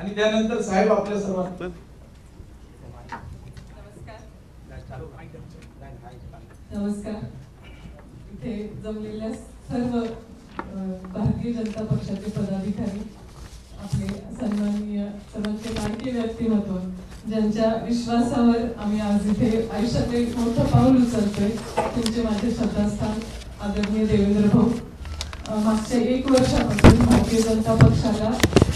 आणि त्यानंतर साहेब आपल्या सर्वांना नमस्कार. इथे जमलेल्या सर्व भारतीय जनता पक्षाचे पदाधिकारी, आपले सन्माननीय सर्वांचे लाडके व्यक्तिमत्व, ज्यांच्या विश्वासावर आम्ही आज इथे आयुष्यात एक मोठं पाऊल उचलतोय, तुमचे माझे श्रद्धास्थान आदरणीय देवेंद्र भाऊ. मागच्या 1 वर्षापासून भारतीय जनता पक्षाला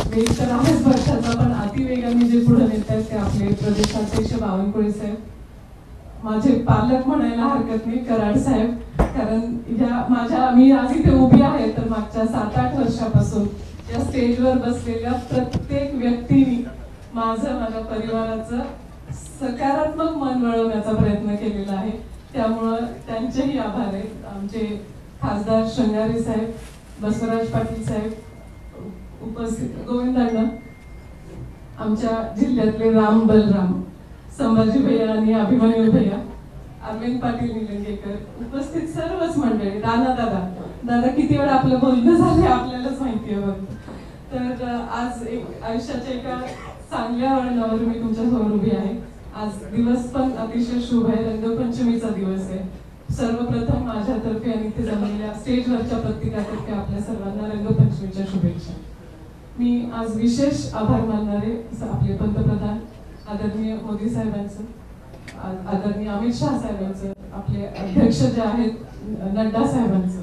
वेग तर आहेच वर्षाचा, पण अतिवेगाने जे पुढे नेत आहेत ते आपले प्रदेशाध्यक्ष बावनकुळे साहेब, माझे पालक म्हणायला हरकत नाही कराड साहेब, कारण मी आज इथे उभी आहे तर मागच्या 7-8 वर्षापासून या स्टेजवर बसलेल्या प्रत्येक व्यक्तीने माझ्या परिवाराचं सकारात्मक मन वळवण्याचा प्रयत्न केलेला आहे. त्यामुळं त्यांचेही आभार आहेत. आमचे खासदार शृंगारे साहेब, बसवराज पाटील साहेब उपस्थित, गोविंदांना, आमच्या जिल्ह्यातले राम बलराम, संभाजी भैया आणि अभिमन्यू भैया, अरविंद पाटील निलंगेकर, उपस्थित सर्वच मंडळी, दादा किती वेळा आपलं बोलणं झालं आपल्यालाच माहिती आहे बघ. तर आज एक आयुष्याच्या एका चांगल्या वळणावर मी तुमच्यासमोर उभी आहे. आज दिवस पण अतिशय शुभ आहे, रंगपंचमीचा दिवस आहे. सर्वप्रथम माझ्यातर्फे आणि ते जमलेल्या स्टेजवरच्या प्रत्येकातर्फे आपल्या सर्वांना रंगपंचमीच्या शुभेच्छा. मी आज विशेष आभार मानणारे आपले पंतप्रधान आदरणीय मोदी साहेबांचं, आदरणीय अमित शाह साहेबांचं, आपले अध्यक्ष जे आहेत नड्डा साहेबांचं,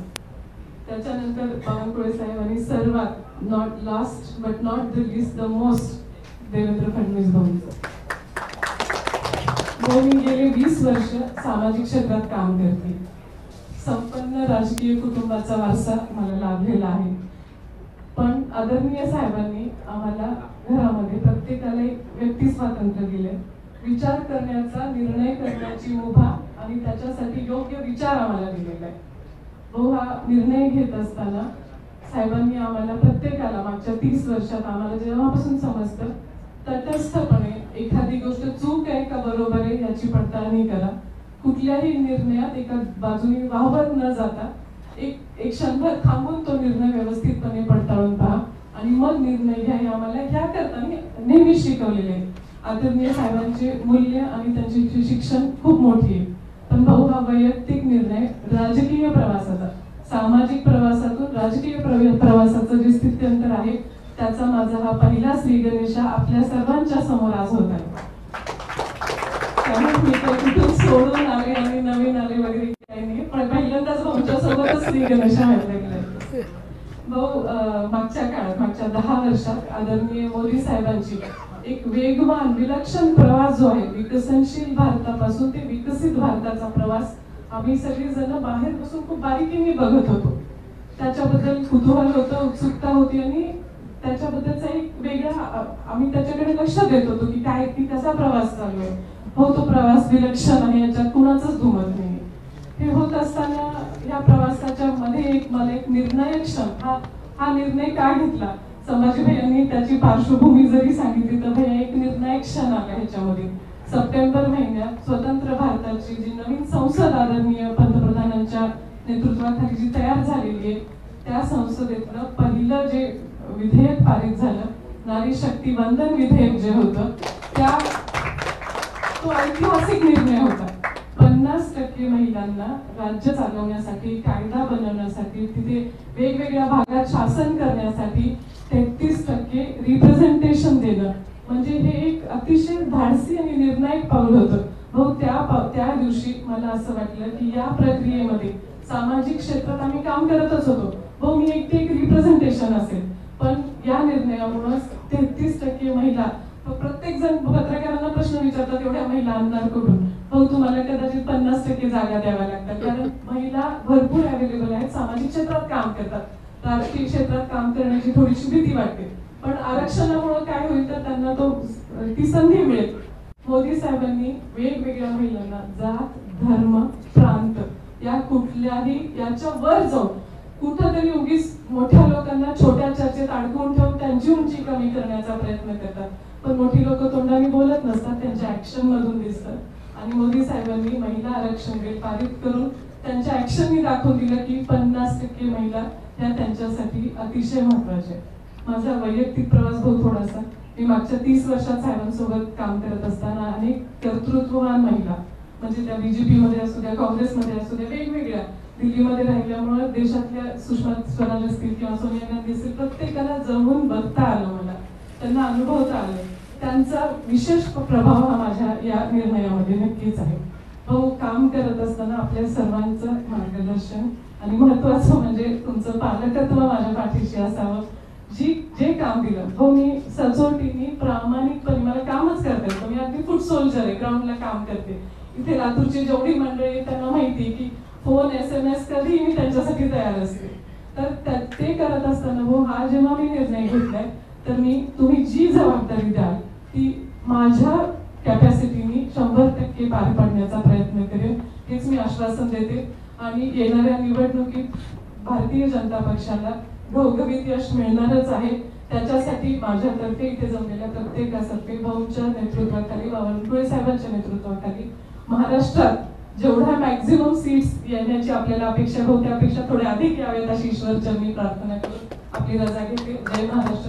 त्याच्यानंतर बावनकुळे साहेब आणि सर्वात not last but not the list the most Devendra Fadnavis भाऊंचं. मी गेले 20 वर्ष सामाजिक क्षेत्रात काम करते. संपन्न राजकीय कुटुंबाचा वारसा मला लाभलेला आहे, पण आदरणीय साहेबांनी आम्हाला घरामध्ये प्रत्येकाला एक व्यक्ती स्वातंत्र्य दिले, विचार करण्याचा, निर्णय करण्याची मुभा आणि त्याच्यासाठी योग्य विचार आम्हाला दिलेला आहे. हा निर्णय घेत असताना साहेबांनी आम्हाला प्रत्येकाला मागच्या 30 वर्षात आम्हाला जेव्हापासून समजतं तटस्थपणे एखादी गोष्ट चूक आहे का बरोबर आहे याची पडताळणी करा. कुठल्याही निर्णयात एका बाजूने वाहवत न जाता एक क्षणभर थांबून तो निर्णय व्यवस्थितपणे पडताळून पहा आणि मग निर्णय घ्या, हे आम्हाला ह्या करताना नेहमी शिकवलेले आहे. आदरणीय साहेबांचे मूल्य आणि त्यांची शिक्षण खूप मोठी आहे. पण भाऊ, हा वैयक्तिक निर्णय राजकीय प्रवासाचा, सामाजिक प्रवासातून राजकीय प्रवासाचं जे स्थित्यंतर आहे त्याचा माझा हा पहिला श्री गणेशा आपल्या सर्वांच्या समोर आज होत आहे. त्यामुळे मी काही कुठून सोडून आले आणि नवीन आले वगैरे काही नाही, पण पहिल्यांदाच भाऊच्या सोबतच श्री गणेशा व्हायला गेले. भाऊ, मागच्या काळात, मागच्या 10 वर्षात आदरणीय मोदी साहेबांची एक वेगवान विलक्षण प्रवास जो आहे, विकसनशील भारतापासून ते विकसित भारताचा प्रवास आम्ही सगळेजण बाहेर बसून खूप बारीकीने बघत होतो. त्याच्याबद्दल कुतूहल होतं, उत्सुकता होती आणि त्याच्याबद्दलचा एक वेगळा आम्ही त्याच्याकडे लक्ष देत होतो की काय, की कसा प्रवास चालू आहे. हो, तो प्रवास विलक्षण आहे, याच्यात कुणाचंच दुमत नाही. हे होत असताना या प्रवासाच्या मध्ये मला एक निर्णायक क्षण, हा निर्णय का घेतला, संभाजी भैयांनी त्याची पार्श्वभूमी जरी सांगितली तर भैया एक निर्णायक क्षण आला ह्याच्यामध्ये. सप्टेंबर महिन्यात स्वतंत्र भारताची जी नवीन संसद आदरणीय पंतप्रधानांच्या नेतृत्वाखाली जी तयार झालेली आहे, त्या संसदेतलं पहिलं जे विधेयक पारित झालं, नारी शक्ती वंदन विधेयक जे होतं, तो ऐतिहासिक निर्णय होता. 50% महिलांना राज्य चालवण्यासाठी, कायदा बनवण्यासाठी, तिथे वेगवेगळ्या भागात शासन करण्यासाठी 33% रिप्रेझेंटेशन देणं, म्हणजे हे एक अतिशय धाडसी आणि निर्णायक पाऊल होतं. भाऊ, त्या दिवशी मला असं वाटलं की या प्रक्रियेमध्ये सामाजिक क्षेत्रात आम्ही काम करतच होतो. भाऊ, मी एक रिप्रेझेंटेशन असेल, पण या निर्णयामुळे 33% महिला, प्रत्येक जण पत्रकारांना प्रश्न विचारतात एवढ्या महिला आणणार कुठून. भाऊ, तुम्हाला कदाचित 50% जागा द्याव्या लागतात, कारण महिला भरपूर अवेलेबल आहेत, सामाजिक क्षेत्रात काम करतात. राजकीय क्षेत्रात काम करण्याची थोडीशी भीती वाटते, पण आरक्षणामुळे काय होईल तर त्यांना ती संधी मिळेल. मोदी साहेबांनी वेगवेगळ्या महिलांना जात, धर्म, प्रांत या कुठल्याही याच्या वर जाऊन कुठंतरी उगीच मोठ्या लोकांना छोट्या चर्चेत अडकवून ठेवून त्यांची उंची कमी करण्याचा प्रयत्न करतात. पण मोठी लोक तोंडाने बोलत नसतात, त्यांच्या ऍक्शन मधून दिसतात. आणि मोदी साहेबांनी महिला आरक्षण बिल पारित करून त्यांच्या ऍक्शननी दाखवून दिलं की 50% महिला ह्या त्यांच्यासाठी अतिशय महत्वाच्या. माझा वैयक्तिक प्रवास भाऊ थोडासा मी मागच्या 30 वर्षात साहेबांसोबत काम करत असताना अनेक कर्तृत्ववान महिला म्हणजे त्या बीजेपी मध्ये असू द्या, काँग्रेसमध्ये असू द्या, वेगवेगळ्या दिल्लीमध्ये राहिल्यामुळे देशातल्या सुषमा स्वराज असतील किंवा सोनिया गांधी असतील, प्रत्येकाला जमून बघता आलं, मला त्यांना अनुभवता आलं. त्यांचा विशेष प्रभाव हा माझ्या या निर्णयामध्ये नक्कीच आहे. भाऊ, काम करत असताना आपल्या सर्वांचं मार्गदर्शन आणि महत्वाचं म्हणजे तुमचं पालकत्व माझ्या पाठीशी असावं. जे काम दिलं हो, मी सचोटीने प्रामाणिकपणे मला कामच करता येतं. मी अगदी फूट सोल्जर आहे, ग्राउंडला काम करते. इथे लातूरची जेवढी मंडळी त्यांना माहिती की फोन SMS कधीही मी त्यांच्यासाठी तयार असते. तर ते करत असताना हो, हा जेव्हा मी निर्णय घेतलाय तर तुम्ही जी जबाबदारी द्याल ती माझ्या कॅपॅसिटीनी 100% पार पाडण्याचा प्रयत्न करेन, हेच मी आश्वासन देते. आणि येणाऱ्या निवडणुकीत भारतीय जनता पक्षाला घवघवीत यश मिळणारच आहे. त्याच्यासाठी माझ्यातर्फे इथे जमलेल्या प्रत्येकातर्फे भाऊंच्या नेतृत्वाखाली, बावनकुळे साहेबांच्या नेतृत्वाखाली महाराष्ट्रात जेवढ्या मॅक्झिमम सीट्स येण्याची आपल्याला अपेक्षा हो, त्यापेक्षा थोडे अधिक यावेत अशी ईश्वरचरणी प्रार्थना करून आपली रजा घेते. जय महाराष्ट्र.